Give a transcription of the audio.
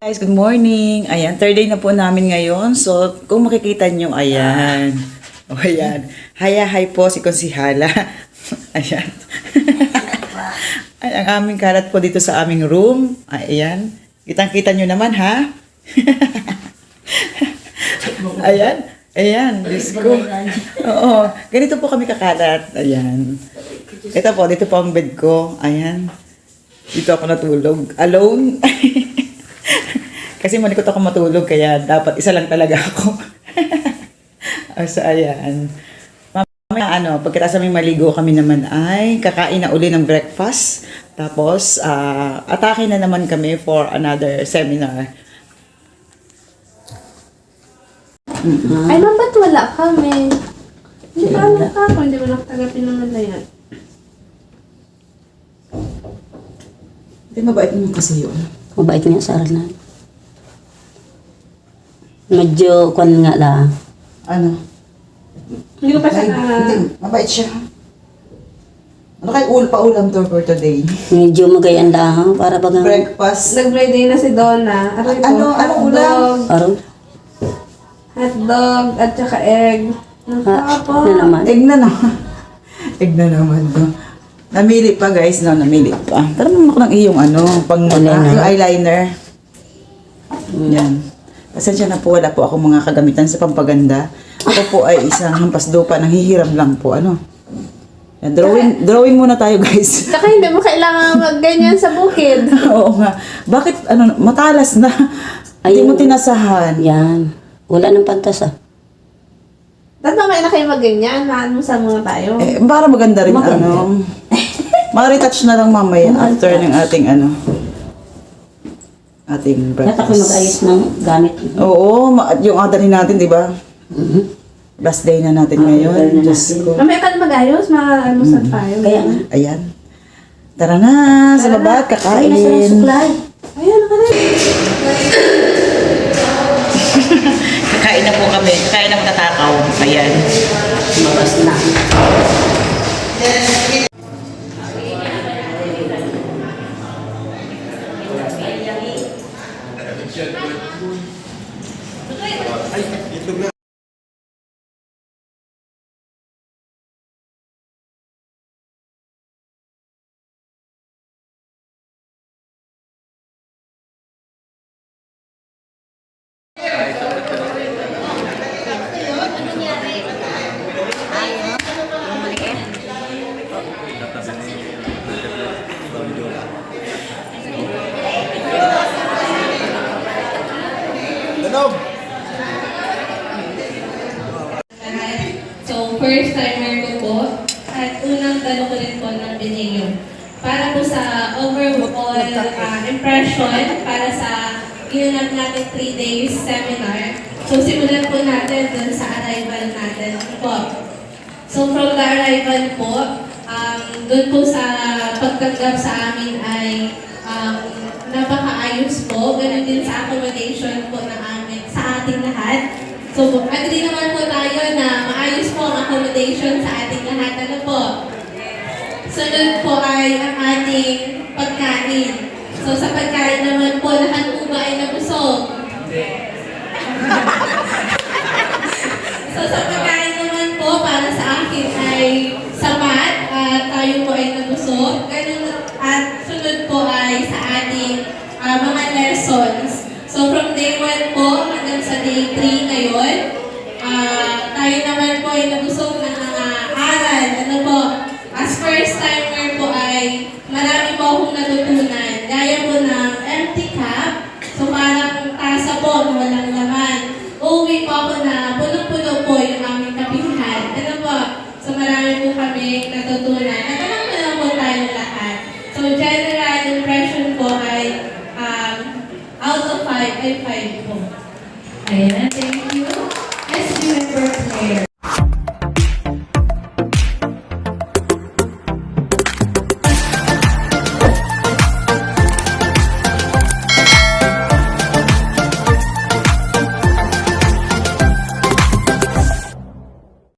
Guys, good morning. Ayan, third day na po namin ngayon. So, kung makikita nyo, ayan. O, ayan. Hi po si Konsihala. Ayan. Ay, ang aming kalat po dito sa aming room. Ayan. Kitang-kita nyo naman, ha? Ayan. Ayan, Diyos ko. Oo, ganito po kami kakalat. Ayan. Ito po, dito po ang bed ko. Ayan. Dito ako natulog. Alone. Kasi malikot ako matulog, kaya dapat isa lang talaga ako. So, ayan. Mamaya, pagkatapos may maligo kami naman ay kakain na uli ng breakfast. Tapos, atake na naman kami for another seminar. Ay, ba't wala kami? Hindi ba ano ka ako? Hindi mo nakatagapin naman na yan. Hindi, mabait mo kasi yun. Mabait niya sa aralan. Medyo kwan nga lang. Ano? Hindi ko pa siya Hindi, mabait siya. Ano kayo paulam to for today? Medyo magayan lang. Para bagang... Breakfast. Nag-birthday na si Donna. Anong ulam? Araw? Hotdog at saka egg. Na naman. Egg na naman. Egg na naman to. Namili pa guys, no? Namili pa. Tara mo ng iyong pang Eyeliner. yung eyeliner. Yan. Pasensya na po, wala po akong mga kagamitan sa pampaganda. Ako po ay isang hampas lupa, nanghihiram lang po, Yan, drawing muna tayo guys. Saka hindi mo kailangan magganyan sa bukid. Oo nga. Bakit, matalas na. Hindi mo tinasahan. Yan. Wala nang pantas ah. Dapat mamaya na kayo magganyan. Maan mo sa mga tayo. Para maganda rin, Maganda. Ma-retouch na lang mamaya after ng ating, ating Lahat ako breakfast. mag-ayos ng gamit. Oo, yung adalhin natin, di ba? Mhm. Last day na natin Last day ngayon. na Diyos natin. ko. Mamaya ka na mag-ayos. Mag-almusal tayo. Kaya nga. Ayan. Tara na, sa baba at Ay, nasa ng kakain. suklay. Ayan, ka na. Kakain na po kami. Kakain na matatakaw. Ayan. Mabas na. So, first timer ko po at unang tanong ko rin po ng Benigno. Para po sa overall impression para sa ginanap natin 3 days seminar. So, simulan po natin dun sa arrival natin po. So, from the arrival po, dun po sa pagtanggap sa amin ay napakaayos po. Ganun din sa accommodation po ng amin sa ating lahat. So, agree naman po tayo na maayos po ang accommodation sa ating lahat. Ano po? Sunod po ay ang ating pagkain. So, sa pagkain naman po, lahat po ba ay nabusog? So, sa